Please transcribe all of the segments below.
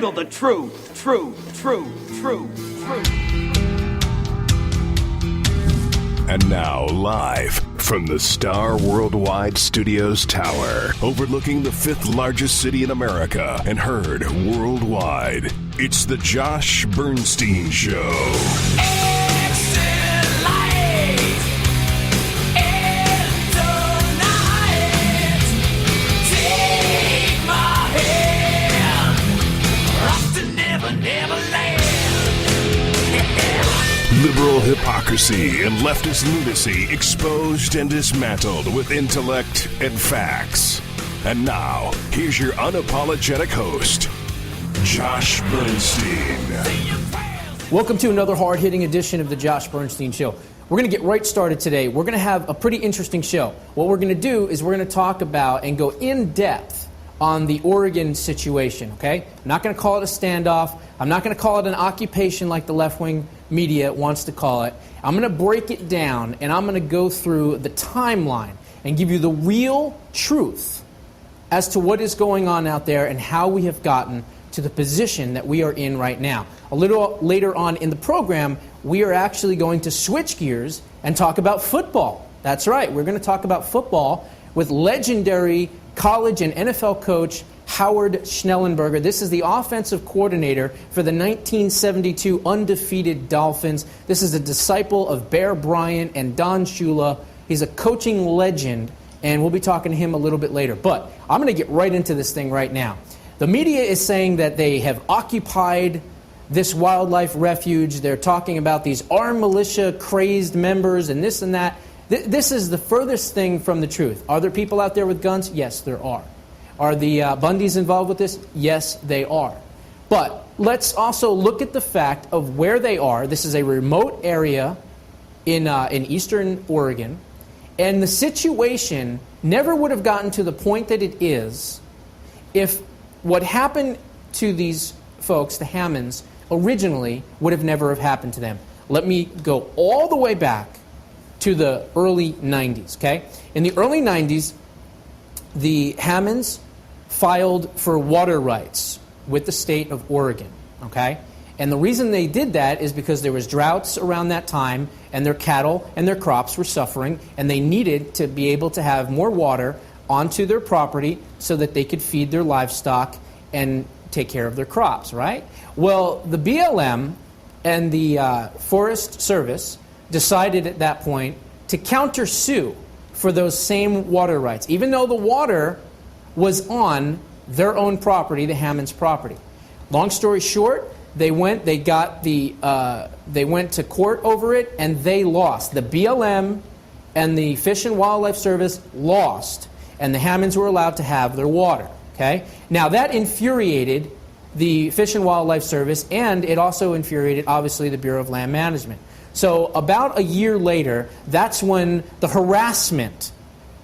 handle the truth. And now, live from the Star Worldwide Studios Tower, overlooking the 5th largest city in America and heard worldwide, it's the Josh Bernstein Show. Liberal hypocrisy and leftist lunacy exposed and dismantled with intellect and facts. And now, here's your unapologetic host, Josh Bernstein. Welcome to another hard-hitting edition of the Josh Bernstein Show. We're going to get right started today. We're going to have a pretty interesting show. What we're going to do is we're going to talk about and go in depth on the Oregon situation, okay? I'm not going to call it a standoff. I'm not going to call it an occupation like the left-wing media wants to call it. I'm going to break it down, and I'm going to go through the timeline and give you the real truth as to what is going on out there and how we have gotten to the position that we are in right now. A little later on in the program, we are actually going to switch gears and talk about football. That's right, we're going to talk about football with legendary college and NFL coach Howard Schnellenberger. This is the offensive coordinator for the 1972 undefeated Dolphins. This is a disciple of Bear Bryant and Don Shula. He's a coaching legend, and we'll be talking to him a little bit later. But I'm going to get right into this thing right now. The media is saying that they have occupied this wildlife refuge. They're talking about these armed militia crazed members and this and that. This is the furthest thing from the truth. Are there people out there with guns? Yes, there are. Are the Bundys involved with this? Yes, they are. But let's also look at the fact of where they are. This is a remote area in eastern Oregon. And the situation never would have gotten to the point that it is if what happened to these folks, the Hammonds, originally would have never have happened to them. Let me go all the way back to the early 90s, okay? In the early 90s, the Hammonds filed for water rights with the state of Oregon, okay? And the reason they did that is because there was droughts around that time, and their cattle and their crops were suffering, and they needed to be able to have more water onto their property so that they could feed their livestock and take care of their crops, right? Well, the BLM and the Forest Service decided at that point to countersue for those same water rights, even though the water was on their own property, the Hammonds' property. Long story short, they went to court over it, and they lost. The BLM and the Fish and Wildlife Service lost, and the Hammonds were allowed to have their water. Okay? Now that infuriated the Fish and Wildlife Service, and it also infuriated, obviously, the Bureau of Land Management. So about a year later, that's when the harassment,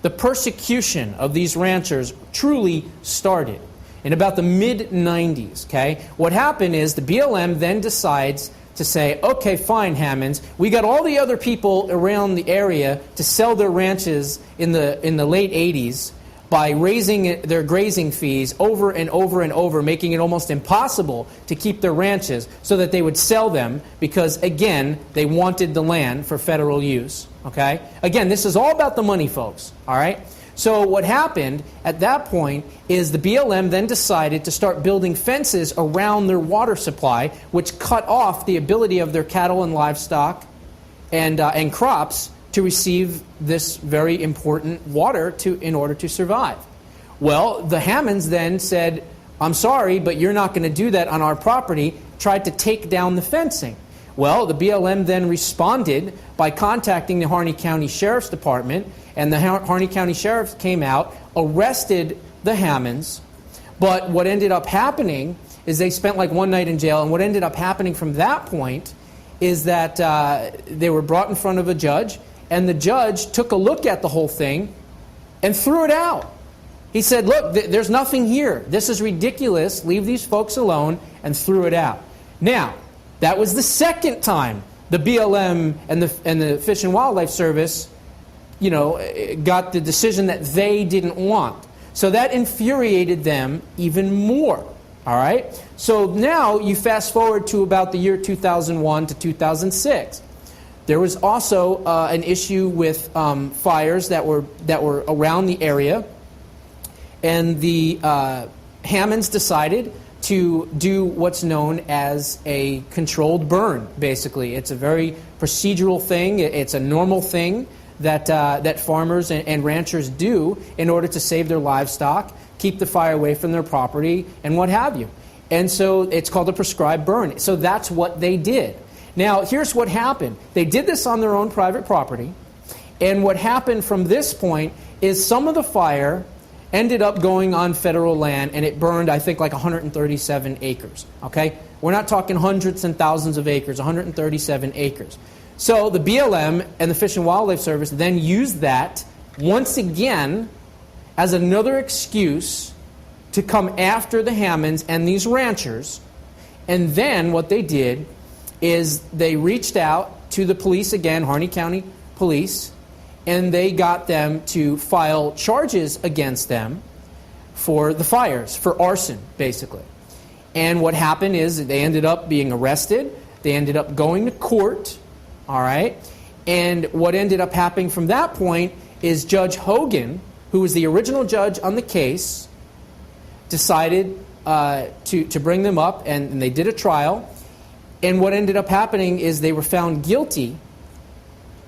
the persecution of these ranchers truly started, in about the mid-90s, okay? What happened is the BLM then decides to say, okay, fine, Hammonds, we got all the other people around the area to sell their ranches in the late 80s by raising their grazing fees over and over and over, making it almost impossible to keep their ranches so that they would sell them because, again, they wanted the land for federal use, okay? Again, this is all about the money, folks, all right? So what happened at that point is the BLM then decided to start building fences around their water supply, which cut off the ability of their cattle and livestock and crops to receive this very important water in order to survive. Well, the Hammonds then said, I'm sorry, but you're not going to do that on our property, tried to take down the fencing. Well, the BLM then responded by contacting the Harney County Sheriff's Department, and the Harney County Sheriff came out, arrested the Hammonds, but what ended up happening is they spent like one night in jail, and what ended up happening from that point is that they were brought in front of a judge, and the judge took a look at the whole thing and threw it out. He said, look, there's nothing here. This is ridiculous. Leave these folks alone, and threw it out. Now, that was the second time the BLM and the Fish and Wildlife Service, got the decision that they didn't want. So that infuriated them even more. All right? So now you fast forward to about the year 2001 to 2006. There was also an issue with fires that were around the area, and the Hammonds decided to do what's known as a controlled burn, basically. It's a very procedural thing. It's a normal thing that farmers and ranchers do in order to save their livestock, keep the fire away from their property, and what have you. And so it's called a prescribed burn. So that's what they did. Now, here's what happened. They did this on their own private property, and what happened from this point is some of the fire ended up going on federal land, and it burned, I think, like 137 acres. Okay? We're not talking hundreds and thousands of acres, 137 acres. So the BLM and the Fish and Wildlife Service then used that once again as another excuse to come after the Hammonds and these ranchers. And then what they did is they reached out to the police again, Harney County Police, and they got them to file charges against them for the fires, for arson, basically. And what happened is they ended up being arrested. They ended up going to court, all right? And what ended up happening from that point is Judge Hogan, who was the original judge on the case, decided to bring them up, and they did a trial. And what ended up happening is they were found guilty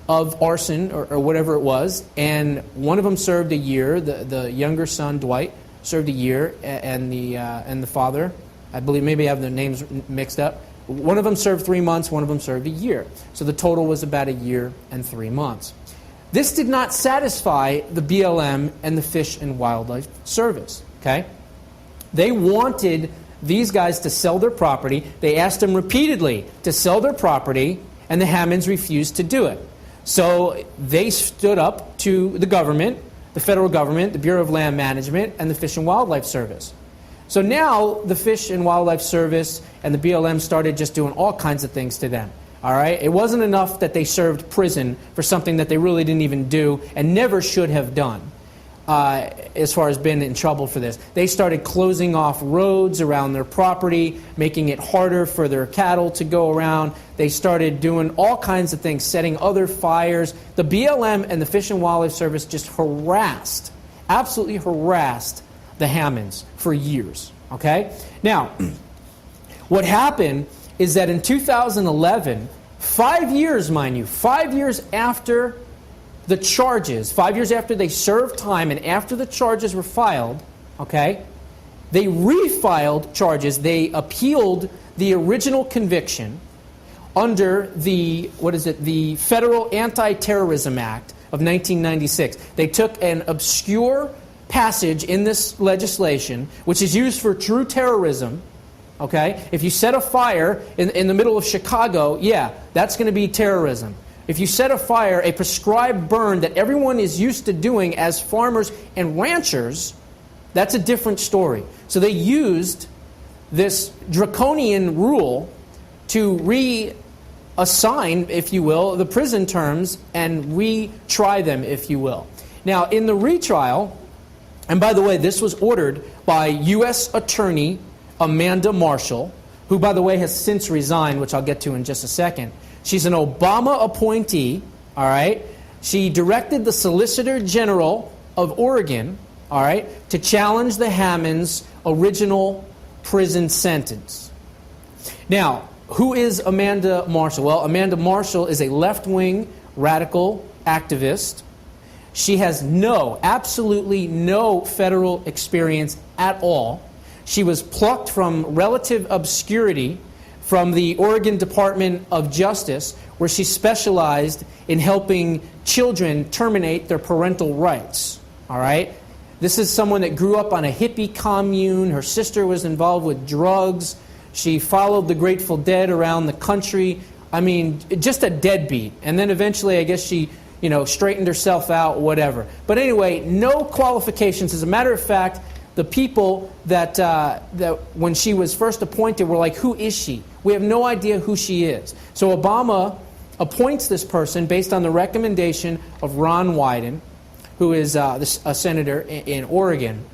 of arson or whatever it was, and one of them served a year. The younger son, Dwight, served a year, and the father, I believe, maybe I have the names mixed up. One of them served 3 months, one of them served a year. So the total was about a year and 3 months. This did not satisfy the BLM and the Fish and Wildlife Service. Okay, they wanted these guys to sell their property. They asked them repeatedly to sell their property, and the Hammonds refused to do it. So they stood up to the government, the federal government, the Bureau of Land Management, and the Fish and Wildlife Service. So now the Fish and Wildlife Service and the BLM started just doing all kinds of things to them. All right? It wasn't enough that they served prison for something that they really didn't even do and never should have done. As far as being in trouble for this. They started closing off roads around their property, making it harder for their cattle to go around. They started doing all kinds of things, setting other fires. The BLM and the Fish and Wildlife Service just absolutely harassed the Hammonds for years. Okay? Now, what happened is that in 2011, 5 years, mind you, 5 years after the charges, 5 years after they served time and after the charges were filed, okay, they refiled charges. They appealed the original conviction under the Federal Anti-Terrorism Act of 1996. They took an obscure passage in this legislation, which is used for true terrorism, okay? If you set a fire in the middle of Chicago, yeah, that's going to be terrorism. If you set a fire, a prescribed burn that everyone is used to doing as farmers and ranchers, that's a different story. So they used this draconian rule to reassign, if you will, the prison terms and retry them, if you will. Now, in the retrial, and by the way, this was ordered by U.S. Attorney Amanda Marshall, who, by the way, has since resigned, which I'll get to in just a second. She's an Obama appointee, all right? She directed the Solicitor General of Oregon, all right, to challenge the Hammonds' original prison sentence. Now, who is Amanda Marshall? Well, Amanda Marshall is a left-wing radical activist. She has absolutely no federal experience at all. She was plucked from relative obscurity from the Oregon Department of Justice, where she specialized in helping children terminate their parental rights. All right? This is someone that grew up on a hippie commune. Her sister was involved with drugs. She followed the Grateful Dead around the country. I mean, just a deadbeat. And then eventually, I guess she, straightened herself out, whatever. But anyway, no qualifications. As a matter of fact, the people that when she was first appointed were like, who is she? We have no idea who she is. So Obama appoints this person based on the recommendation of Ron Wyden, who is a senator in Oregon.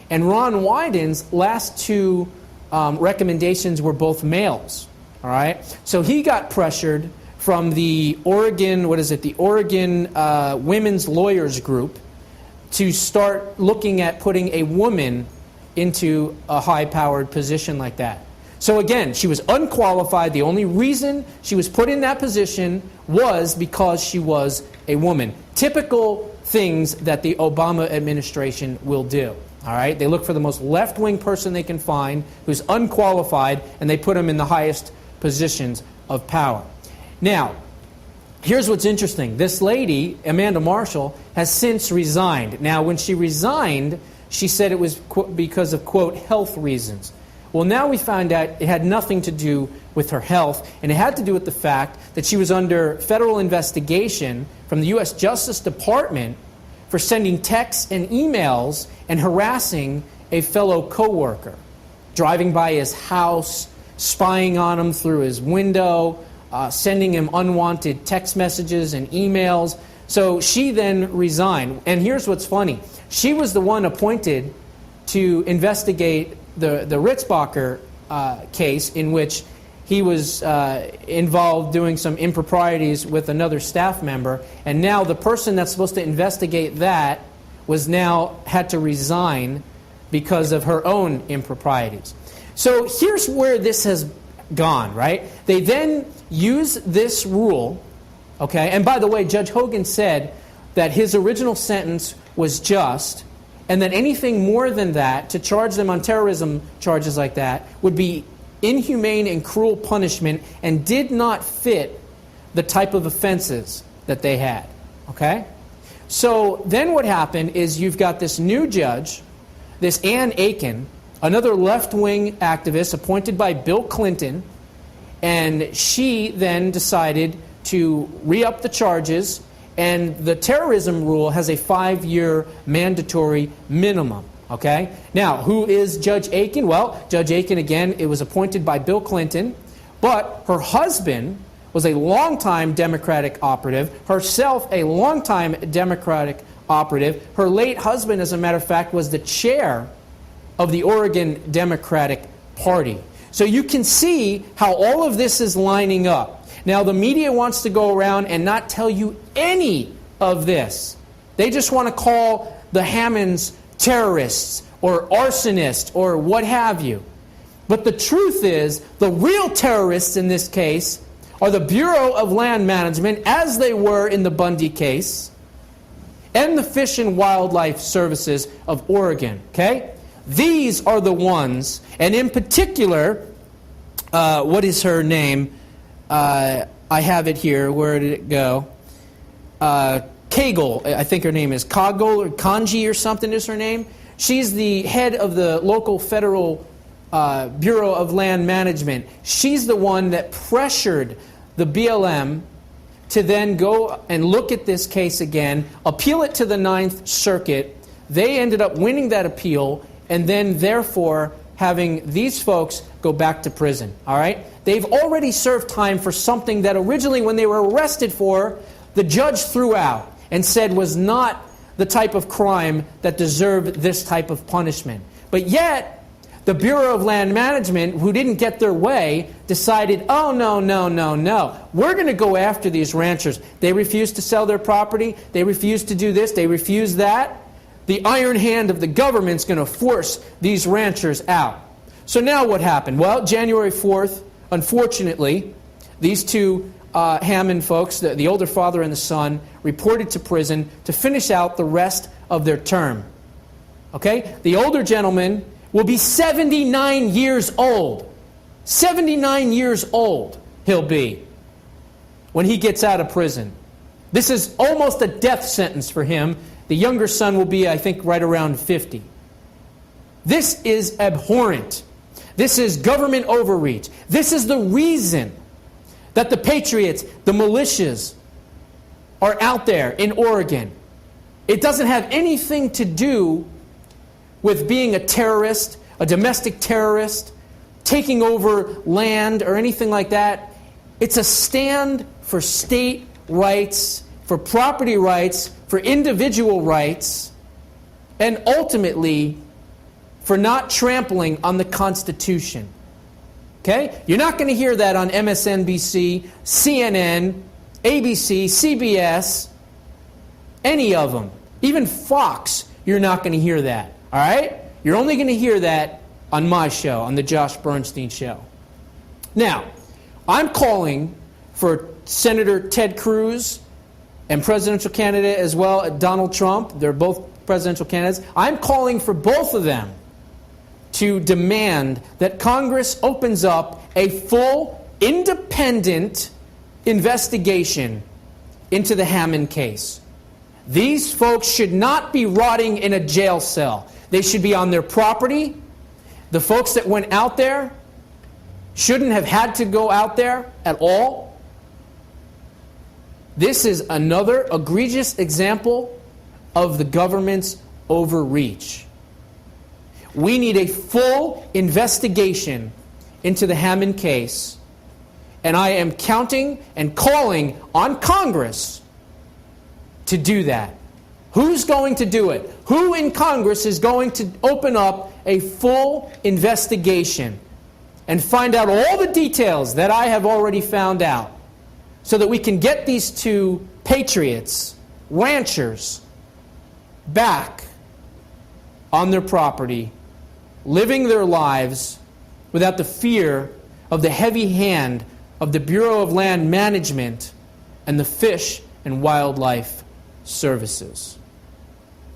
And Ron Wyden's last two recommendations were both males. All right, so he got pressured from the Oregon, the Oregon Women's Lawyers Group, to start looking at putting a woman into a high-powered position like that. So again, she was unqualified. The only reason she was put in that position was because she was a woman. Typical things that the Obama administration will do. All right, they look for the most left-wing person they can find who's unqualified, and they put him in the highest positions of power. Now, here's what's interesting. This lady, Amanda Marshall, has since resigned. Now, when she resigned, she said it was because of, quote, health reasons. Well, now we found out it had nothing to do with her health, and it had to do with the fact that she was under federal investigation from the U.S. Justice Department for sending texts and emails and harassing a fellow coworker, driving by his house, spying on him through his window, sending him unwanted text messages and emails. So she then resigned. And here's what's funny. She was the one appointed to investigate the Ritzbacher case, in which he was involved doing some improprieties with another staff member. And now the person that's supposed to investigate that had to resign because of her own improprieties. So here's where this has gone, right? They then use this rule, okay? And by the way, Judge Hogan said that his original sentence was just, and that anything more than that, to charge them on terrorism charges like that, would be inhumane and cruel punishment and did not fit the type of offenses that they had, okay? So then what happened is you've got this new judge, this Ann Aiken, another left-wing activist appointed by Bill Clinton, and she then decided to re-up the charges, and the terrorism rule has a 5-year mandatory minimum, okay? Now, who is Judge Aiken? Well, Judge Aiken, again, it was appointed by Bill Clinton, but her husband was a longtime Democratic operative, herself a longtime Democratic operative. Her late husband, as a matter of fact, was the chair of the Oregon Democratic Party. So you can see how all of this is lining up. Now, the media wants to go around and not tell you any of this. They just want to call the Hammonds terrorists or arsonists or what have you. But the truth is, the real terrorists in this case are the Bureau of Land Management, as they were in the Bundy case, and the Fish and Wildlife Services of Oregon, okay? These are the ones, and in particular, what is her name? I have it here. Where did it go? Kagel, I think her name is. Kagel or Kanji or something is her name. She's the head of the local federal Bureau of Land Management. She's the one that pressured the BLM to then go and look at this case again, appeal it to the Ninth Circuit. They ended up winning that appeal, and then therefore having these folks go back to prison. All right? They've already served time for something that originally, when they were arrested for, the judge threw out and said was not the type of crime that deserved this type of punishment. But yet, the Bureau of Land Management, who didn't get their way, decided, oh, no, no, no, no. We're going to go after these ranchers. They refused to sell their property. They refused to do this. They refused that. The iron hand of the government's going to force these ranchers out. So now what happened? Well, January 4th, unfortunately, these two Hammond folks, the older father and the son, reported to prison to finish out the rest of their term. Okay? The older gentleman will be 79 years old. 79 years old he'll be when he gets out of prison. This is almost a death sentence for him. The younger son will be, I think, right around 50. This is abhorrent. This is government overreach. This is the reason that the patriots, the militias, are out there in Oregon. It doesn't have anything to do with being a terrorist, a domestic terrorist, taking over land or anything like that. It's a stand for state rights, for property rights, for individual rights, and ultimately for not trampling on the Constitution. Okay? You're not going to hear that on MSNBC, CNN, ABC, CBS, any of them. Even Fox, you're not going to hear that. All right? You're only going to hear that on my show, on the Josh Bernstein Show. Now, I'm calling for Senator Ted Cruz and presidential candidate as well, Donald Trump. They're both presidential candidates. I'm calling for both of them to demand that Congress opens up a full, independent investigation into the Hammond case. These folks should not be rotting in a jail cell. They should be on their property. The folks that went out there shouldn't have had to go out there at all. This is another egregious example of the government's overreach. We need a full investigation into the Hammond case, and I am counting and calling on Congress to do that. Who's going to do it? Who in Congress is going to open up a full investigation and find out all the details that I have already found out so that we can get these two patriots, ranchers, back on their property, living their lives without the fear of the heavy hand of the Bureau of Land Management and the Fish and Wildlife Services.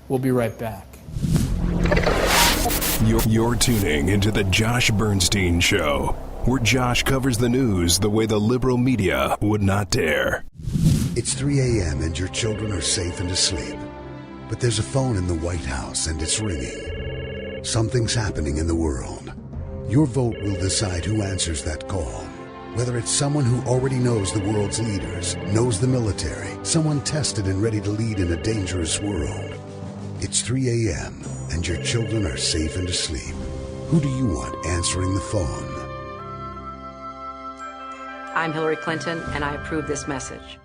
We'll be right back. You're tuning into the Josh Bernstein Show, where Josh covers the news the way the liberal media would not dare. It's 3 a.m. and your children are safe and asleep. But there's a phone in the White House and it's ringing. Something's happening in the world. Your vote will decide who answers that call. Whether it's someone who already knows the world's leaders, knows the military, someone tested and ready to lead in a dangerous world. It's 3 a.m. and your children are safe and asleep. Who do you want answering the phone? I'm Hillary Clinton, and I approve this message.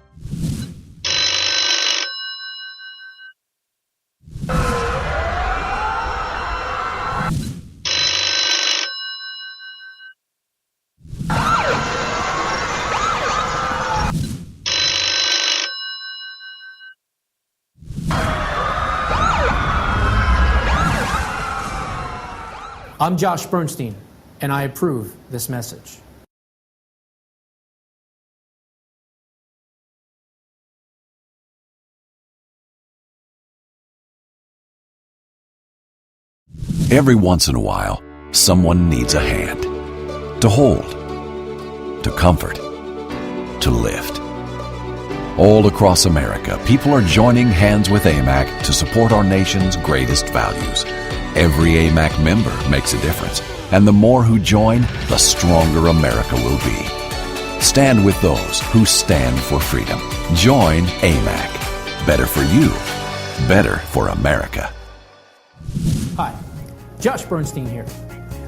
I'm Josh Bernstein, and I approve this message. Every once in a while, someone needs a hand. To hold, to comfort, to lift. All across America, people are joining hands with AMAC to support our nation's greatest values. Every AMAC member makes a difference, and the more who join, the stronger America will be. Stand with those who stand for freedom. Join AMAC. Better for you, better for America. Hi, Josh Bernstein here.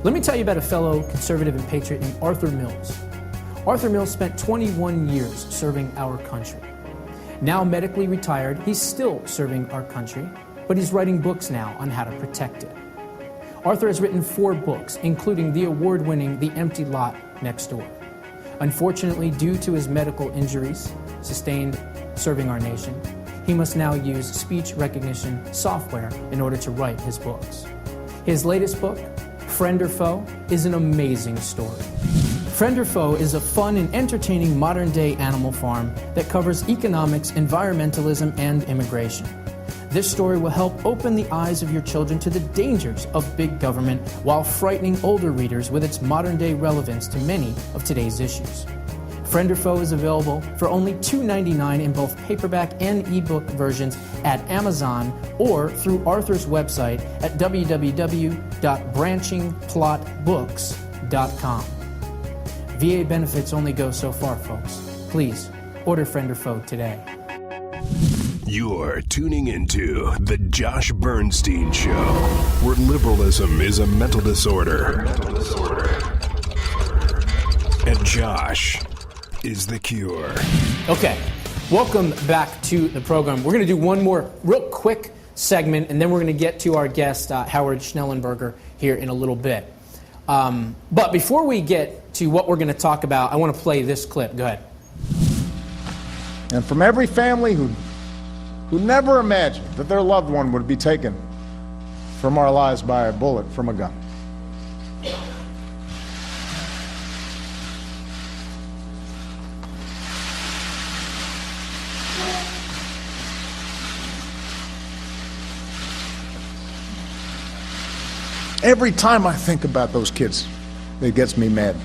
Let me tell you about a fellow conservative and patriot named Arthur Mills. Arthur Mills spent 21 years serving our country. Now medically retired, he's still serving our country, but he's writing books now on how to protect it. Arthur has written 4 books, including the award-winning The Empty Lot Next Door. Unfortunately, due to his medical injuries sustained serving our nation, he must now use speech recognition software in order to write his books. His latest book, Friend or Foe, is an amazing story. Friend or Foe is a fun and entertaining modern-day animal farm that covers economics, environmentalism, and immigration. This story will help open the eyes of your children to the dangers of big government while frightening older readers with its modern-day relevance to many of today's issues. Friend or Foe is available for only $2.99 in both paperback and ebook versions at Amazon or through Arthur's website at www.branchingplotbooks.com. VA benefits only go so far, folks. Please, order Friend or Foe today. You're tuning into The Josh Bernstein Show, where liberalism is a mental disorder. And Josh is the cure. Okay, welcome back to the program. We're going to do one more real quick segment, and then we're going to get to our guest, Howard Schnellenberger. here in a little bit. But before we get to what we're going to talk about, I want to play this clip. Go ahead. And from every family who never imagined that their loved one would be taken from our lives by a bullet from a gun. Every time I think about those kids, it gets me mad.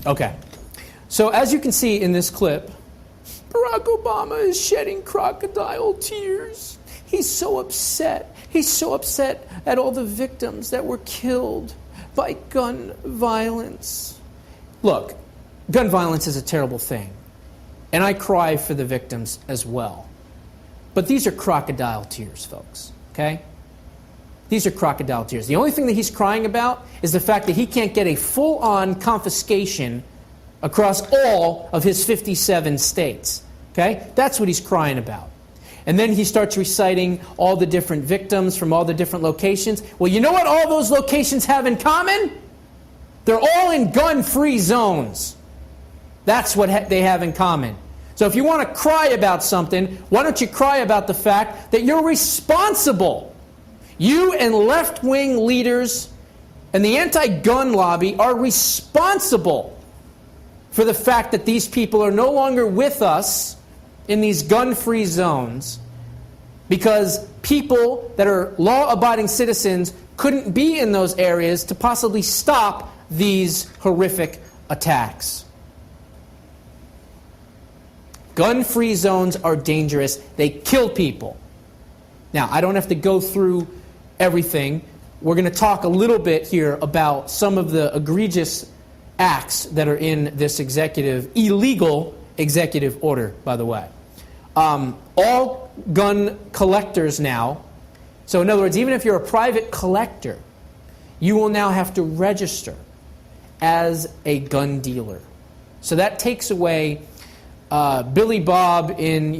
Okay. So as you can see in this clip, Barack Obama is shedding crocodile tears. He's so upset. He's so upset at all the victims that were killed by gun violence. Look, gun violence is a terrible thing. And I cry for the victims as well. But these are crocodile tears, folks. Okay? These are crocodile tears. The only thing that he's crying about is the fact that he can't get a full-on confiscation across all of his 57 states. Okay? That's what he's crying about. And then he starts reciting all the different victims from all the different locations. Well, you know what all those locations have in common? They're all in gun-free zones. That's what they have in common. So if you want to cry about something, why don't you cry about the fact that you're responsible? You and left-wing leaders and the anti-gun lobby are responsible for the fact that these people are no longer with us in these gun-free zones because people that are law-abiding citizens couldn't be in those areas to possibly stop these horrific attacks. Gun-free zones are dangerous. They kill people. Now, I don't have to go through everything. We're going to talk a little bit here about some of the egregious acts that are in this illegal executive order, by the way. All gun collectors now, so in other words, even if you're a private collector, you will now have to register as a gun dealer. So that takes away Billy Bob in,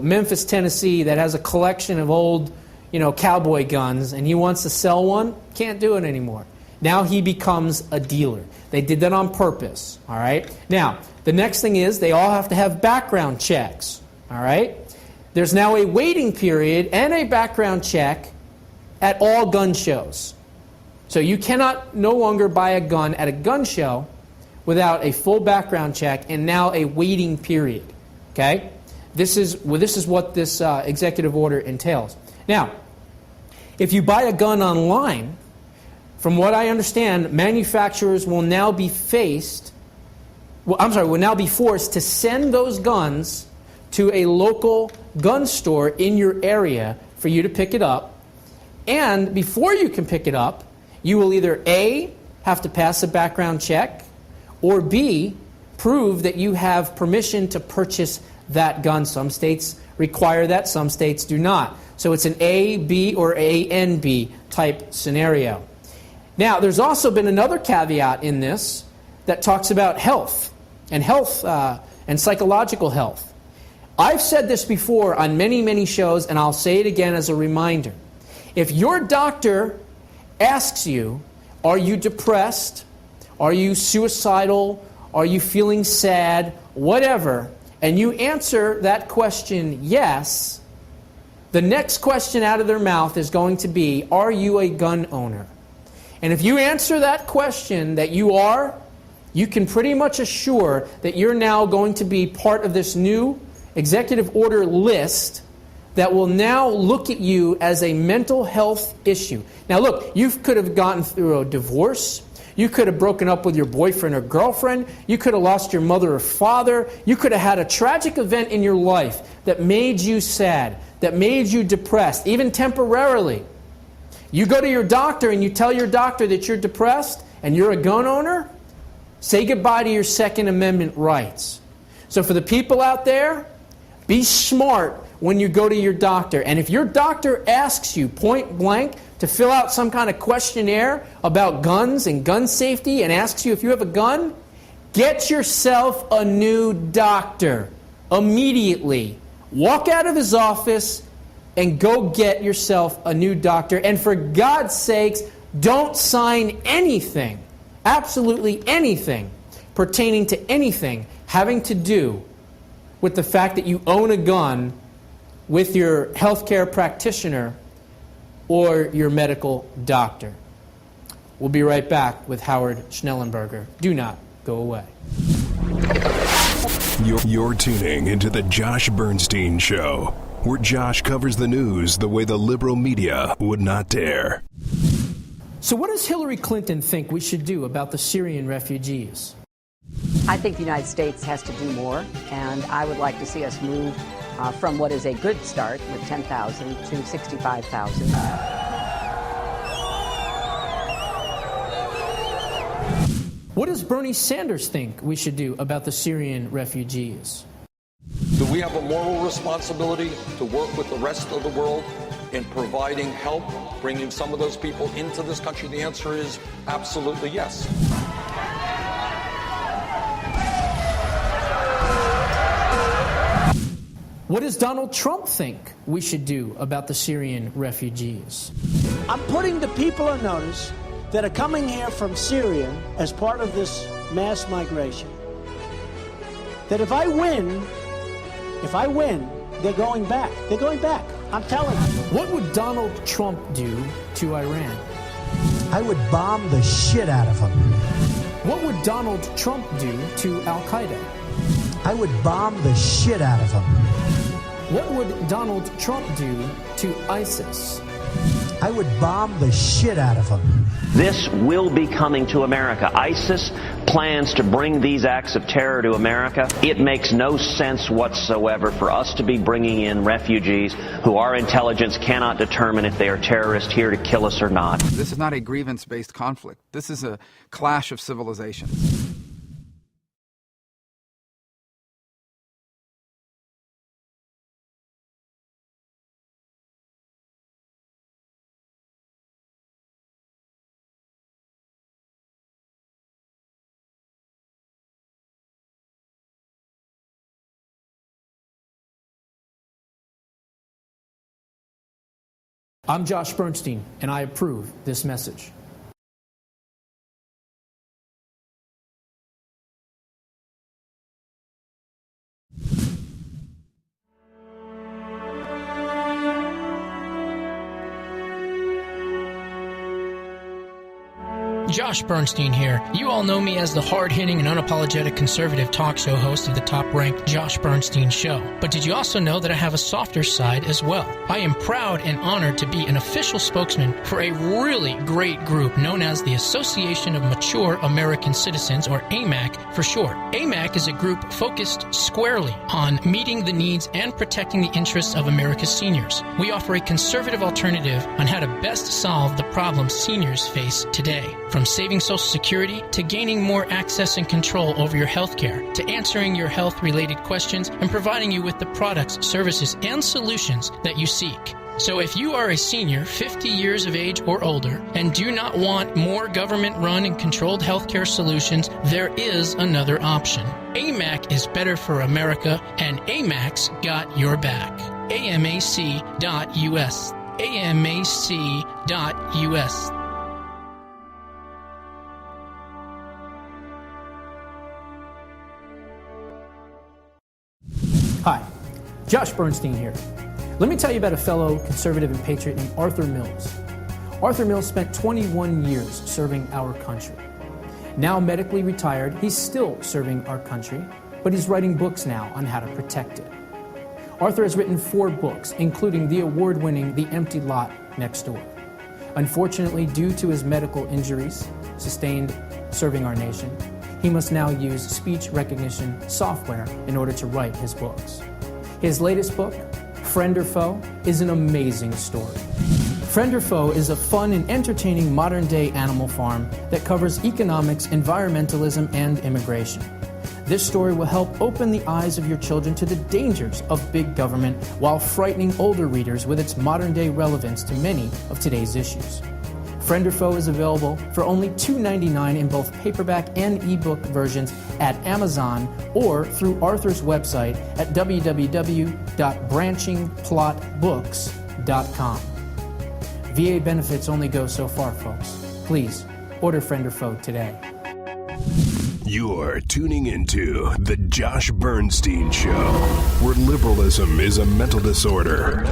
Memphis, Tennessee, that has a collection of old, cowboy guns, and he wants to sell one. Can't do it anymore. Now he becomes a dealer. They did that on purpose. All right. Now the next thing is they all have to have background checks. All right. There's now a waiting period and a background check at all gun shows. So you cannot no longer buy a gun at a gun show without a full background check and now a waiting period. Okay? This is what this executive order entails. Now, if you buy a gun online, from what I understand, manufacturers will now be forced to send those guns to a local gun store in your area for you to pick it up. And before you can pick it up, you will either A, have to pass a background check, or B, prove that you have permission to purchase that gun. Some states require that, some states do not. So it's an A, B, or A and B type scenario. Now, there's also been another caveat in this that talks about health and psychological health. I've said this before on many, many shows, and I'll say it again as a reminder. If your doctor asks you, are you depressed? Are you suicidal? Are you feeling sad? Whatever, and you answer that question yes, the next question out of their mouth is going to be, are you a gun owner? And if you answer that question that you are, you can pretty much assure that you're now going to be part of this new executive order list that will now look at you as a mental health issue. Now look, you could have gotten through a divorce. You could have broken up with your boyfriend or girlfriend. You could have lost your mother or father. You could have had a tragic event in your life that made you sad, that made you depressed, even temporarily. You go to your doctor and you tell your doctor that you're depressed and you're a gun owner, say goodbye to your Second Amendment rights. So for the people out there, be smart when you go to your doctor. And if your doctor asks you point blank to fill out some kind of questionnaire about guns and gun safety and asks you if you have a gun, get yourself a new doctor immediately. Walk out of his office and go get yourself a new doctor. And for God's sakes, don't sign anything, absolutely anything, pertaining to anything having to do with the fact that you own a gun with your healthcare practitioner or your medical doctor. We'll be right back with Howard Schnellenberger. Do not go away. You're tuning into the Josh Bernstein Show, where Josh covers the news the way the liberal media would not dare. So what does Hillary Clinton think we should do about the Syrian refugees? I think the United States has to do more, and I would like to see us move from what is a good start with 10,000 to 65,000. What does Bernie Sanders think we should do about the Syrian refugees? Do we have a moral responsibility to work with the rest of the world in providing help, bringing some of those people into this country? The answer is absolutely yes. What does Donald Trump think we should do about the Syrian refugees? I'm putting the people on notice that are coming here from Syria as part of this mass migration, that if I win, they're going back. They're going back. I'm telling you. What would Donald Trump do to Iran? I would bomb the shit out of them. What would Donald Trump do to Al-Qaeda? I would bomb the shit out of them. What would Donald Trump do to ISIS? I would bomb the shit out of them. This will be coming to America. ISIS plans to bring these acts of terror to America. It makes no sense whatsoever for us to be bringing in refugees who our intelligence cannot determine if they are terrorists here to kill us or not. This is not a grievance-based conflict. This is a clash of civilizations. I'm Josh Bernstein, and I approve this message. Josh Bernstein here. You all know me as the hard-hitting and unapologetic conservative talk show host of the top-ranked Josh Bernstein Show. But did you also know that I have a softer side as well? I am proud and honored to be an official spokesman for a really great group known as the Association of Mature American Citizens, or AMAC for short. AMAC is a group focused squarely on meeting the needs and protecting the interests of America's seniors. We offer a conservative alternative on how to best solve the problems seniors face today. From saving Social Security to gaining more access and control over your health care, to answering your health-related questions and providing you with the products, services, and solutions that you seek. So if you are a senior 50 years of age or older and do not want more government-run and controlled healthcare solutions, there is another option. AMAC is better for America, and AMAC's got your back. AMAC.US. AMAC.US. Hi, Josh Bernstein here. Let me tell you about a fellow conservative and patriot named Arthur Mills. Arthur Mills spent 21 years serving our country. Now medically retired, he's still serving our country, but he's writing books now on how to protect it. Arthur has written 4 books, including the award-winning The Empty Lot Next Door. Unfortunately, due to his medical injuries sustained serving our nation, he must now use speech recognition software in order to write his books. His latest book, Friend or Foe, is an amazing story. Friend or Foe is a fun and entertaining modern-day animal farm that covers economics, environmentalism, and immigration. This story will help open the eyes of your children to the dangers of big government while frightening older readers with its modern-day relevance to many of today's issues. Friend or Foe is available for only $2.99 in both paperback and ebook versions at Amazon or through Arthur's website at www.branchingplotbooks.com. VA benefits only go so far, folks. Please, order Friend or Foe today. You're tuning into The Josh Bernstein Show, where liberalism is a mental disorder.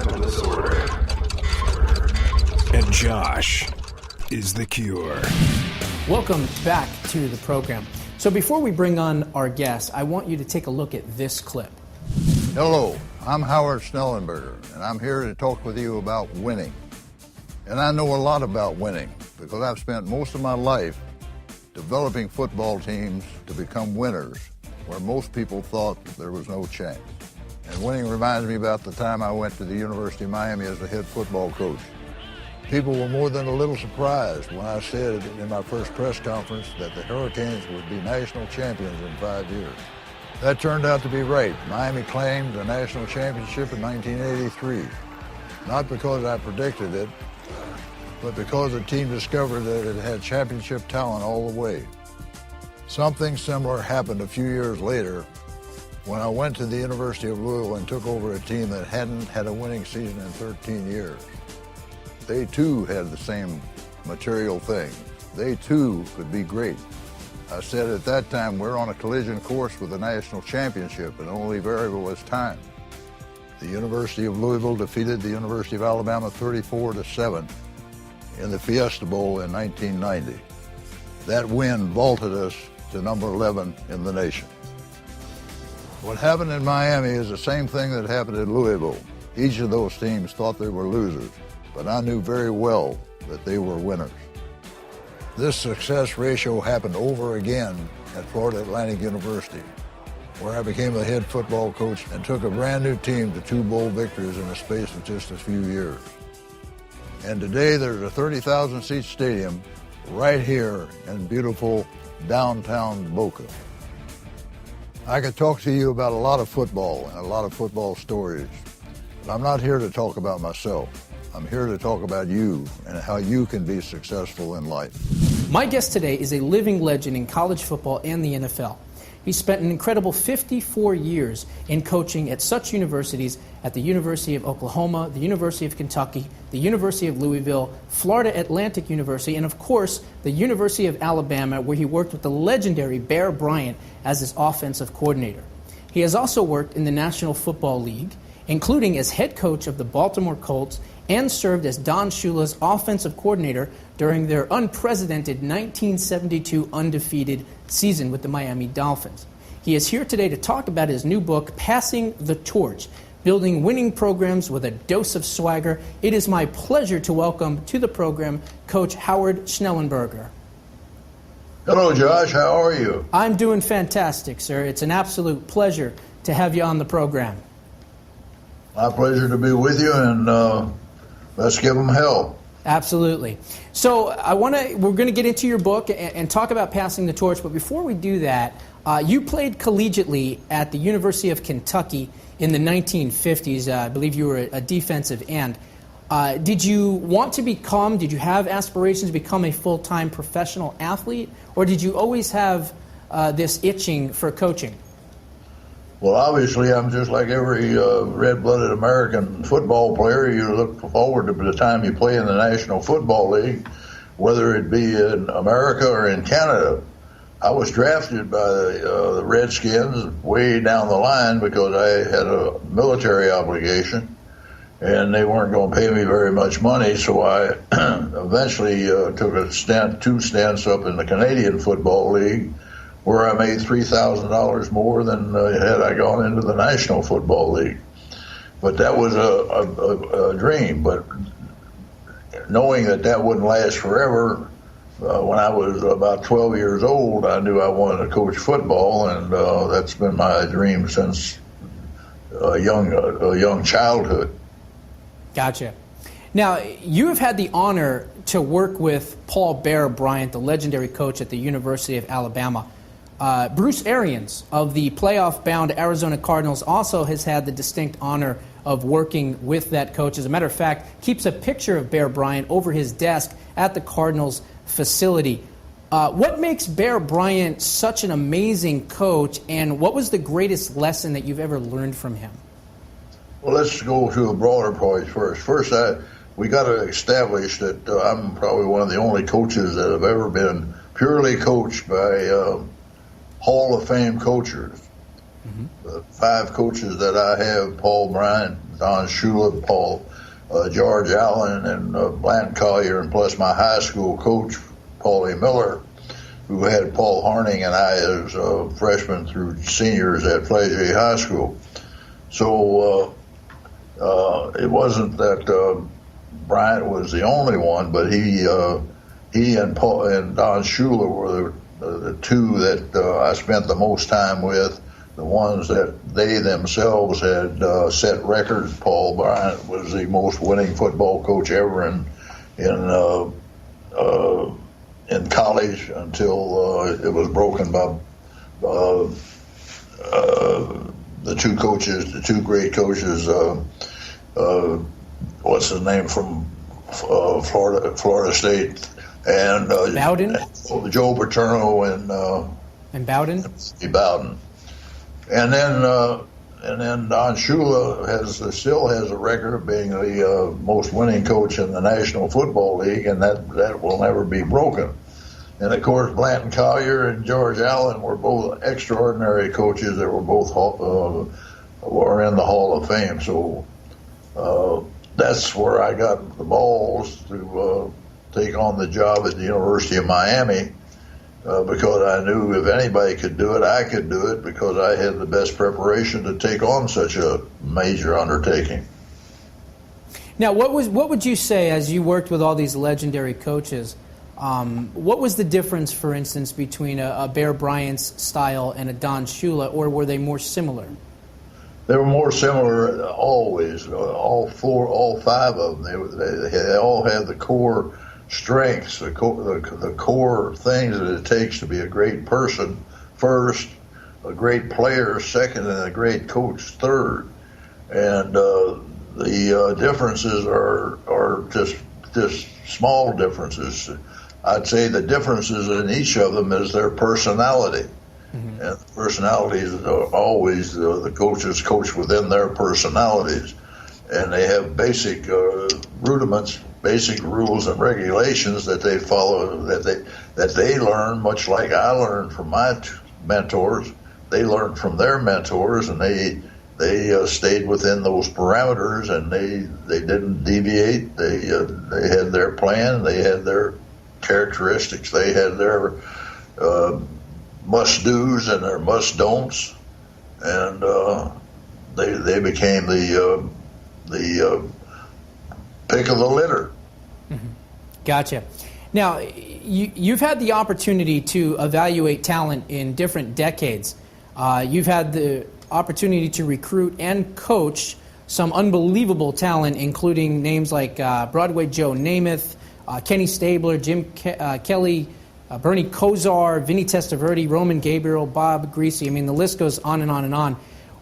And Josh is the cure. Welcome back to the program. So before we bring on our guest, I want you to take a look at this clip. Hello, I'm Howard Schnellenberger, and I'm here to talk with you about winning. And I know a lot about winning because I've spent most of my life developing football teams to become winners where most people thought there was no chance. And winning reminds me about the time I went to the University of Miami as the head football coach. People were more than a little surprised when I said in my first press conference that the Hurricanes would be national champions in 5 years. That turned out to be right. Miami claimed the national championship in 1983, not because I predicted it, but because the team discovered that it had championship talent all the way. Something similar happened a few years later when I went to the University of Louisville and took over a team that hadn't had a winning season in 13 years. They too had the same material thing. They too could be great. I said at that time, we're on a collision course with the national championship, and the only variable was time. The University of Louisville defeated the University of Alabama 34-7 in the Fiesta Bowl in 1990. That win vaulted us to number 11 in the nation. What happened in Miami is the same thing that happened in Louisville. Each of those teams thought they were losers, but I knew very well that they were winners. This success ratio happened over again at Florida Atlantic University, where I became the head football coach and took a brand new team to 2 bowl victories in the space of just a few years. And today there's a 30,000-seat stadium right here in beautiful downtown Boca. I could talk to you about a lot of football and a lot of football stories, but I'm not here to talk about myself. I'm here to talk about you and how you can be successful in life. My guest today is a living legend in college football and the NFL. He spent an incredible 54 years in coaching at such universities at the University of Oklahoma, the University of Kentucky, the University of Louisville, Florida Atlantic University, and of course, the University of Alabama, where he worked with the legendary Bear Bryant as his offensive coordinator. He has also worked in the National Football League, including as head coach of the Baltimore Colts, and served as Don Shula's offensive coordinator during their unprecedented 1972 undefeated season with the Miami Dolphins. He is here today to talk about his new book, Passing the Torch, Building Winning Programs with a Dose of Swagger. It is my pleasure to welcome to the program Coach Howard Schnellenberger. Hello, Josh. How are you? I'm doing fantastic, sir. It's an absolute pleasure to have you on the program. My pleasure to be with you, and let's give them hell. Absolutely. So we're going to get into your book and talk about passing the torch, but before we do that, you played collegiately at the University of Kentucky in the 1950s. I believe you were a defensive end. Did you have aspirations to become a full-time professional athlete, or did you always have this itching for coaching? Well, obviously, I'm just like every red-blooded American football player. You look forward to the time you play in the National Football League, whether it be in America or in Canada. I was drafted by the Redskins way down the line because I had a military obligation, and they weren't going to pay me very much money, so I eventually took two stints up in the Canadian Football League, where I made $3,000 more than had I gone into the National Football League. But that was a dream. But knowing that wouldn't last forever, when I was about 12 years old, I knew I wanted to coach football, and that's been my dream since a young childhood. Gotcha. Now, you have had the honor to work with Paul Bear Bryant, the legendary coach at the University of Alabama. Bruce Arians of the playoff-bound Arizona Cardinals also has had the distinct honor of working with that coach. As a matter of fact, keeps a picture of Bear Bryant over his desk at the Cardinals facility. What makes Bear Bryant such an amazing coach, and what was the greatest lesson that you've ever learned from him? Well, let's go to a broader point first. First, we got to establish that I'm probably one of the only coaches that have ever been purely coached by Hall of Fame coaches. The 5 coaches that I have, Paul Bryant, Don Shula, George Allen, and Blanton Collier, and plus my high school coach, Paulie Miller, who had Paul Harning and I as freshmen through seniors at Flagey High School. So it wasn't that Bryant was the only one, but he and Paul and Don Shula were the 2 that I spent the most time with. The ones that they themselves had set records. Paul Bryant was the most winning football coach ever in college until it was broken by the 2 coaches, the 2 great coaches. What's his name from Florida State, and Bowden, Joe Paterno, and Bowden. Bowden. And then Don Shula still has a record of being the most winning coach in the National Football League, and that will never be broken. And of course, Blanton Collier and George Allen were both extraordinary coaches that were both were in the Hall of Fame. So that's where I got the balls to take on the job at the University of Miami. Because I knew if anybody could do it, I could do it, because I had the best preparation to take on such a major undertaking. Now, what would you say, as you worked with all these legendary coaches, what was the difference, for instance, between a Bear Bryant's style and a Don Shula, or were they more similar? They were more similar always. All 5 of them. They all had the core strengths, the core things that it takes to be a great person first, a great player second, and a great coach third. And the differences are just small differences. I'd say the differences in each of them is their personality. Mm-hmm. And personalities are always the coaches coach within their personalities, and they have basic rudiments, basic rules and regulations that they follow, that they learn, much like I learned from my mentors. They learned from their mentors, and they stayed within those parameters, and they didn't deviate. They had their plan, they had their characteristics, they had their must-dos and their must-don'ts, and they became the pick of the litter. Mm-hmm. Gotcha. Now, you've had the opportunity to evaluate talent in different decades. You've had the opportunity to recruit and coach some unbelievable talent, including names like Broadway Joe Namath, Kenny Stabler, Jim Kelly, Bernie Kosar, Vinny Testaverde, Roman Gabriel, Bob Greasy. I mean, the list goes on and on and on.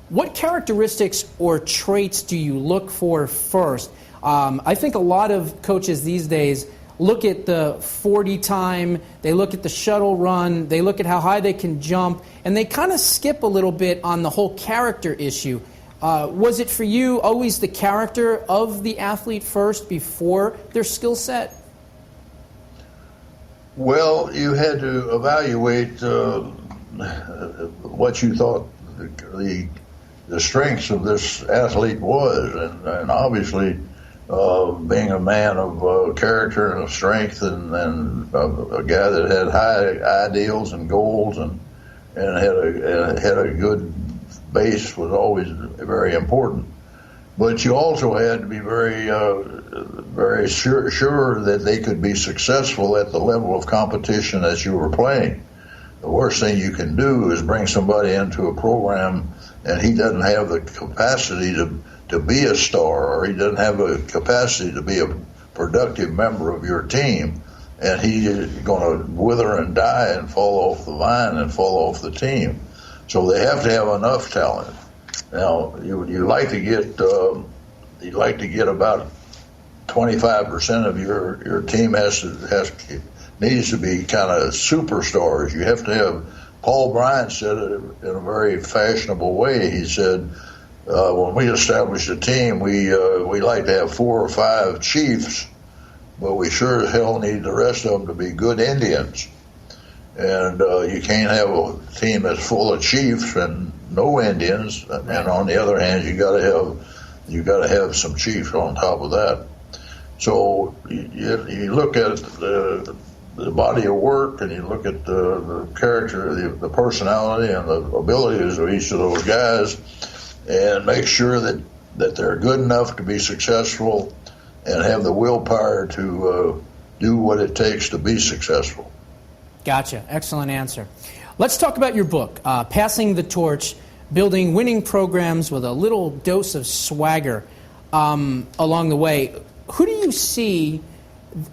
What characteristics or traits do you look for first? I think a lot of coaches these days look at the 40 time, they look at the shuttle run, they look at how high they can jump, and they kind of skip a little bit on the whole character issue. Was it for you always the character of the athlete first before their skill set? Well, you had to evaluate what you thought the strengths of this athlete was, and obviously being a man of character and of strength, and a guy that had high ideals and goals and had a good base was always very important. But you also had to be very sure that they could be successful at the level of competition that you were playing. The worst thing you can do is bring somebody into a program and he doesn't have the capacity to be a star, or he doesn't have a capacity to be a productive member of your team, and he's going to wither and die and fall off the vine and fall off the team. So they have to have enough talent. Now, you like to get about 25% of your team needs to be kind of superstars. You have to have. Paul Bryant said it in a very fashionable way. He said, when we established a team, we like to have 4 or 5 chiefs, but we sure as hell need the rest of them to be good Indians. And you can't have a team that's full of chiefs and no Indians. And on the other hand, you got to have some chiefs on top of that. So you look at the body of work, and you look at the character, the personality, and the abilities of each of those guys, and make sure that they're good enough to be successful and have the willpower to do what it takes to be successful. Gotcha. Excellent answer. Let's talk about your book, Passing the Torch, Building Winning Programs with a Little Dose of Swagger along the way. Who do you see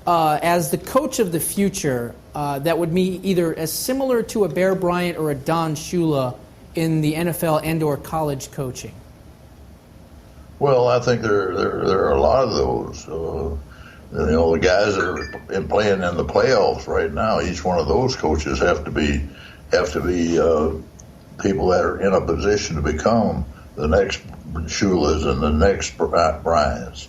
as the coach of the future that would be either as similar to a Bear Bryant or a Don Shula in the NFL and or college coaching? Well, I think there are a lot of those. The guys that are playing in the playoffs right now, each one of those coaches have to be people that are in a position to become the next Shulas and the next Bryants.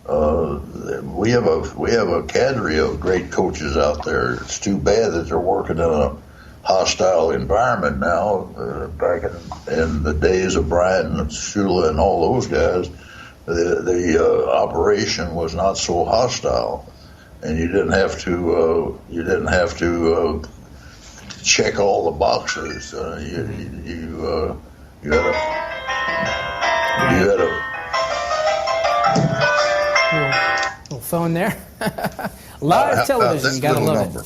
We have a cadre of great coaches out there. It's too bad that they're working in a hostile environment now. Back in the days of Bryant and Shula and all those guys, the operation was not so hostile, and you didn't have to check all the boxes. You had a little phone there. Live television, you gotta love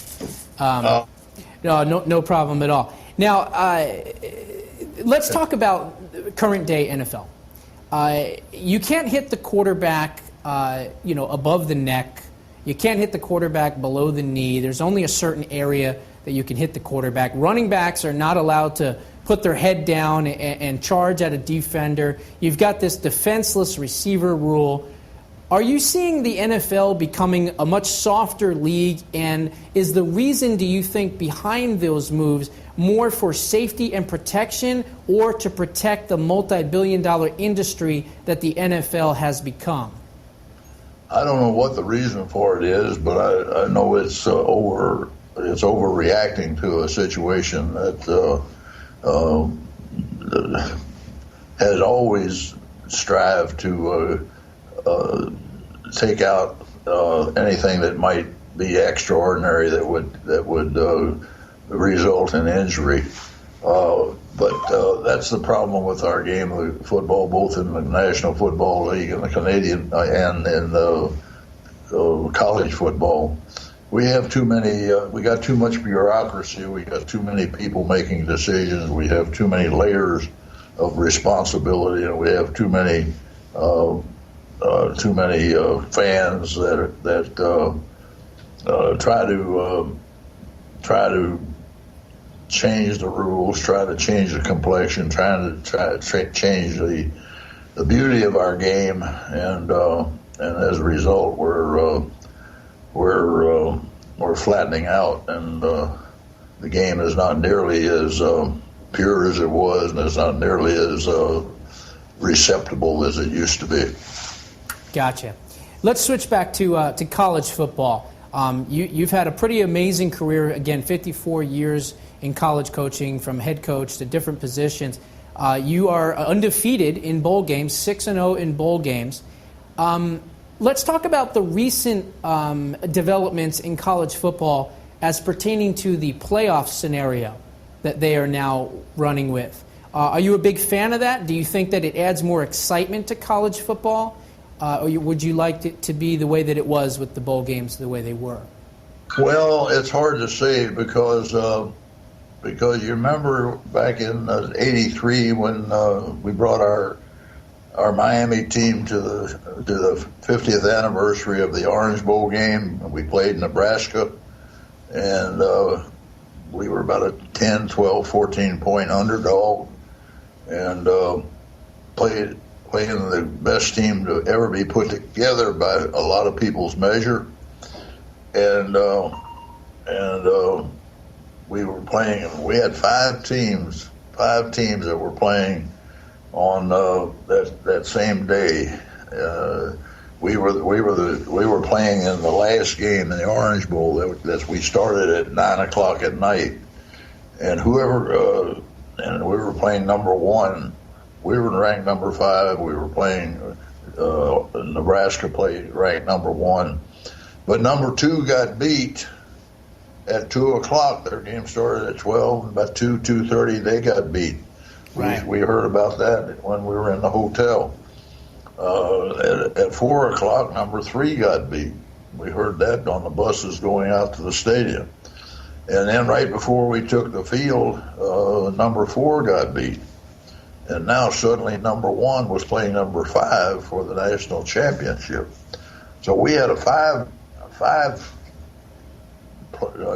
it. No problem at all. Now, let's talk about current day NFL. You can't hit the quarterback, above the neck. You can't hit the quarterback below the knee. There's only a certain area that you can hit the quarterback. Running backs are not allowed to put their head down and charge at a defender. You've got this defenseless receiver rule. Are you seeing the NFL becoming a much softer league? And is the reason, do you think, behind those moves more for safety and protection, or to protect the multi-billion-dollar industry that the NFL has become? I don't know what the reason for it is, but I know it's overreacting to a situation that has always strived to take out anything that might be extraordinary that would result in injury. But that's the problem with our game of football, both in the National Football League and the Canadian and in the college football. We have too many. We got too much bureaucracy. We got too many people making decisions. We have too many layers of responsibility, and we have too many fans that try to change the rules, try to change the complexion, try to change the beauty of our game, and as a result, we're flattening out, and the game is not nearly as pure as it was, and it's not nearly as receptible as it used to be. Gotcha. Let's switch back to college football. You've had a pretty amazing career, again, 54 years in college coaching, from head coach to different positions. You are undefeated in bowl games, 6-0 in bowl games. Let's talk about the recent developments in college football as pertaining to the playoff scenario that they are now running with. Are you a big fan of that? Do you think that it adds more excitement to college football? Or would you like it to be the way that it was with the bowl games, the way they were? Well, it's hard to say because you remember back in '83 when we brought our Miami team to the 50th anniversary of the Orange Bowl game. We played Nebraska, and we were about a 10, 12, 14-point underdog, and playing the best team to ever be put together by a lot of people's measure, and we were playing. We had five teams that were playing on that same day. We were playing in the last game in the Orange Bowl. That we started at 9:00 at night, and and we were playing number 1. We were ranked number 5. We were playing Nebraska played ranked number 1, but number 2 got beat at 2:00. Their game started at 12. About 2:30, they got beat. Right. We heard about that when we were in the hotel. At 4:00, number 3 got beat. We heard that on the buses going out to the stadium. And then right before we took the field, number 4 got beat. And now suddenly number 1 was playing number 5 for the national championship. So we had a five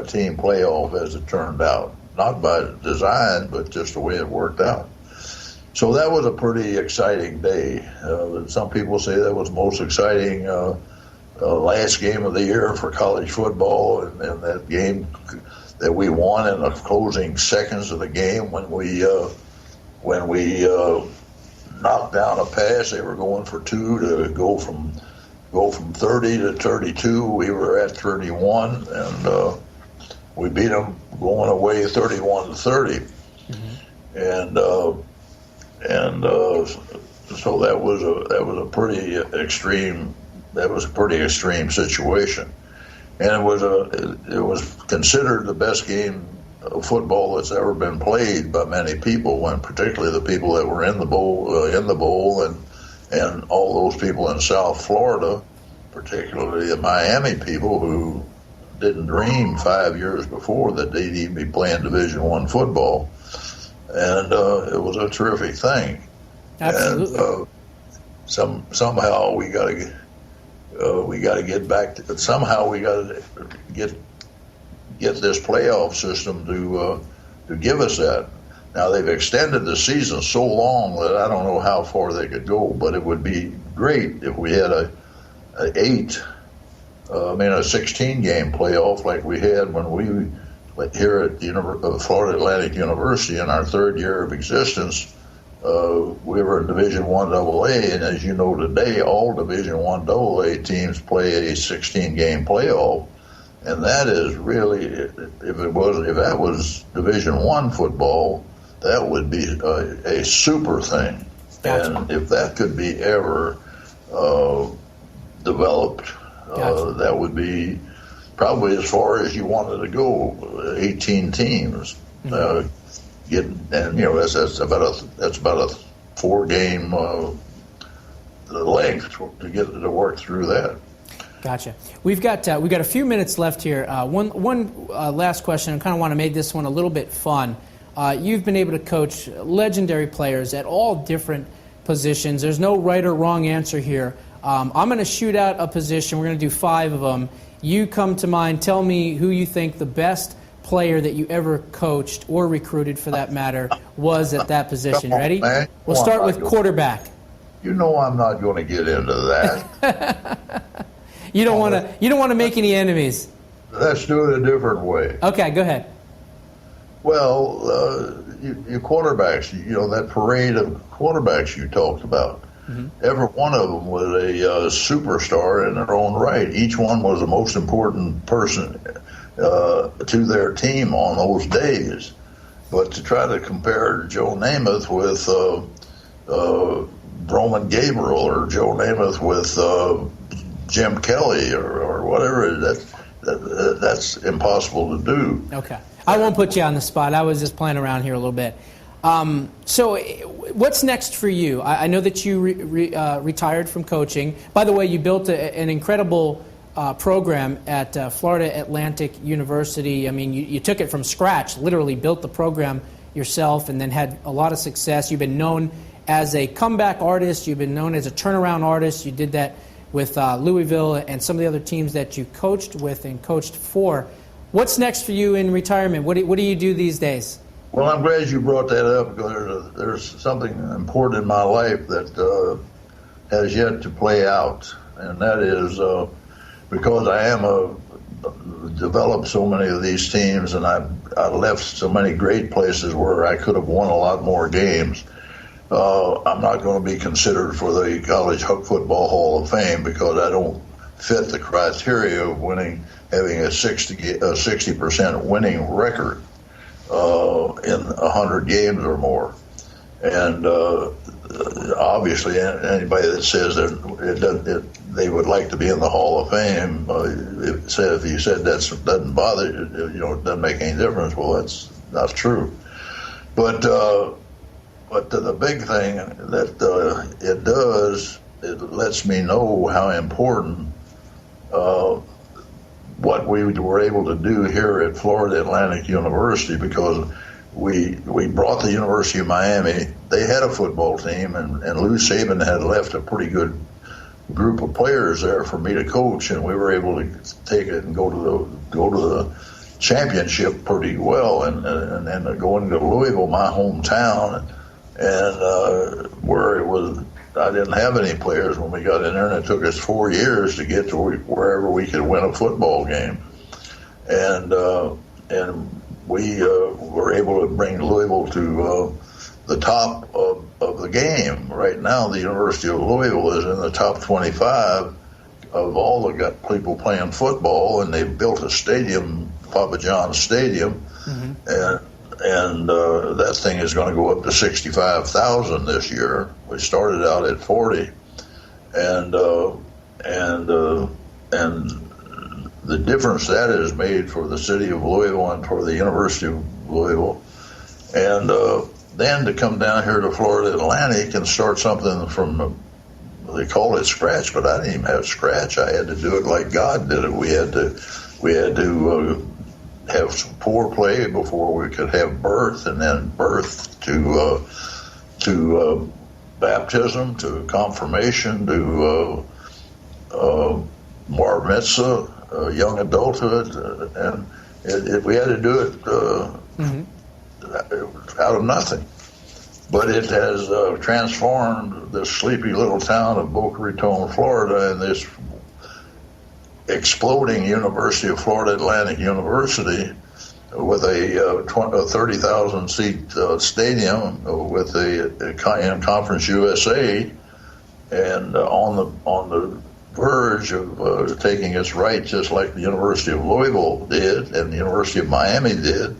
team playoff, as it turned out. Not by design, but just the way it worked out. So that was a pretty exciting day. Some people say that was the most exciting last game of the year for college football, and that game that we won in the closing seconds of the game when we knocked down a pass. They were going for 2 to go from 30 to 32. We were at 31, and we beat them going away 31-30. Mm-hmm. So that was a pretty extreme situation, and it was considered the best game of football that's ever been played by many people, and particularly the people that were in the bowl, and all those people in South Florida, particularly the Miami people who didn't dream 5 years before that they'd even be playing Division I football. And it was a terrific thing. Absolutely. And somehow we got to get back to. Somehow we got to get this playoff system to give us that. Now they've extended the season so long that I don't know how far they could go, but it would be great if we had a 16 game playoff like we had when we. Here at Florida Atlantic University, in our 3rd year of existence, we were in Division I AA, and as you know today, all Division I AA teams play a 16-game playoff, and that is really, if that was Division I football, that would be a super thing. Gotcha. And if that could be ever developed, gotcha. That would be probably as far as you wanted to go, 18 teams. Mm-hmm. That's about a 4-game length to work through that. Gotcha. We've got a few minutes left here. One last question. I kind of want to make this one a little bit fun. You've been able to coach legendary players at all different positions. There's no right or wrong answer here. I'm going to shoot out a position. We're going to do 5 of them. You come to mind. Tell me who you think the best player that you ever coached or recruited, for that matter, was at that position. Ready? Man. We'll start with quarterback. You know I'm not going to get into that. You don't want to make any enemies. Let's do it a different way. Okay, go ahead. Well, your quarterbacks. That parade of quarterbacks you talked about. Mm-hmm. Every one of them was a superstar in their own right. Each one was the most important person to their team on those days. But to try to compare Joe Namath with Roman Gabriel, or Joe Namath with Jim Kelly, or whatever, that's impossible to do. Okay. I won't put you on the spot. I was just playing around here a little bit. So what's next for you? I know that you retired from coaching. By the way, you built an incredible program at Florida Atlantic University. I mean, you took it from scratch, literally built the program yourself, and then had a lot of success. You've been known as a comeback artist. You've been known as a turnaround artist. You did that with Louisville and some of the other teams that you coached with and coached for. What's next for you in retirement? What do you do these days? Well, I'm glad you brought that up, because there's something important in my life that has yet to play out, and that is because I am developed so many of these teams, and I left so many great places where I could have won a lot more games. I'm not going to be considered for the College Football Hall of Fame because I don't fit the criteria of having a 60% winning record in 100 games or more. And obviously, anybody that says that they would like to be in the Hall of Fame, if you said that doesn't bother you, it doesn't make any difference. Well, that's not true. But the big thing that it does, it lets me know how important what we were able to do here at Florida Atlantic University, because we brought the University of Miami. They had a football team, and Lou Saban had left a pretty good group of players there for me to coach, and we were able to take it and go to the championship pretty well, and going to Louisville, my hometown, and where it was. I didn't have any players when we got in there, and it took us 4 years to get to wherever we could win a football game. And we were able to bring Louisville to the top of the game. Right now, the University of Louisville is in the top 25 of all the people playing football, and they built a stadium, Papa John's Stadium, and that thing is going to go up to 65,000 this year. We started out at 40, and the difference that has made for the city of Louisville and for the University of Louisville, and then to come down here to Florida Atlantic and start something from, they call it scratch, but I didn't even have scratch. I had to do it like God did it. We had to have some foreplay before we could have birth, and then birth to baptism, to confirmation, to bar mitzvah, young adulthood, and we had to do it out of nothing. But it has transformed this sleepy little town of Boca Raton, Florida, and this exploding University of Florida Atlantic University with a 30,000 seat stadium with in Conference USA, and on the verge of taking its right, just like the University of Louisville did and the University of Miami did,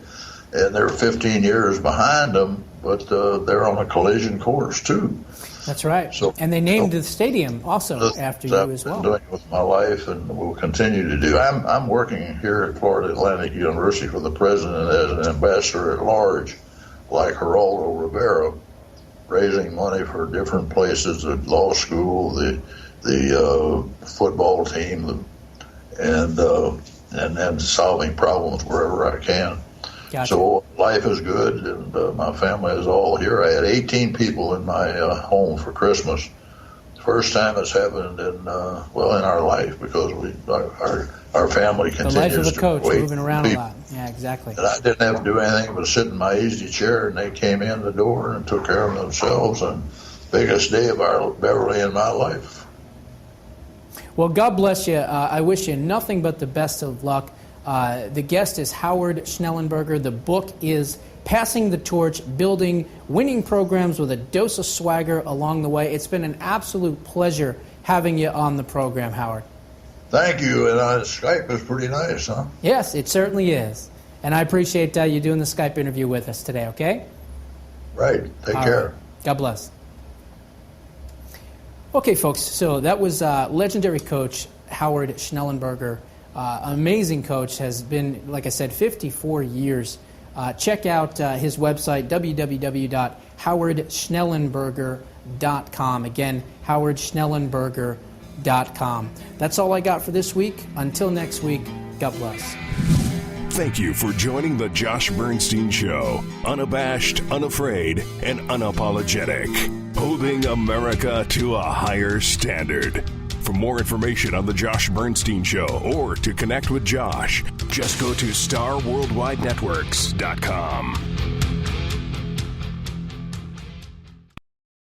and they're 15 years behind them, but they're on a collision course too. That's right. And they named the stadium also after you as well. I've been doing it with my life, and will continue to do. I'm working here at Florida Atlantic University for the president as an ambassador at large, like Geraldo Rivera, raising money for different places, the law school, the football team, and then solving problems wherever I can. Gotcha. So life is good, and my family is all here. I had 18 people in my home for Christmas. First time it's happened in our life, because our family continues to wait. The life of a coach, moving around a lot. Yeah, exactly. And I didn't have to do anything but sit in my easy chair, and they came in the door and took care of themselves. And biggest day of Beverly in my life. Well, God bless you. I wish you nothing but the best of luck. The guest is Howard Schnellenberger. The book is Passing the Torch, Building Winning Programs with a Dose of Swagger Along the Way. It's been an absolute pleasure having you on the program, Howard. Thank you. And Skype is pretty nice, huh? Yes, it certainly is. And I appreciate you doing the Skype interview with us today, okay? Right. Take care. Right. God bless. Okay, folks, so that was legendary coach Howard Schnellenberger. Amazing coach, has been, like I said, 54 years. Check out his website, www.howardschnellenberger.com. Again, howardschnellenberger.com. That's all I got for this week. Until next week, God bless. Thank you for joining the Josh Bernstein Show. Unabashed, unafraid, and unapologetic. Holding America to a higher standard. For more information on the Josh Bernstein Show or to connect with Josh, just go to StarWorldWideNetworks.com.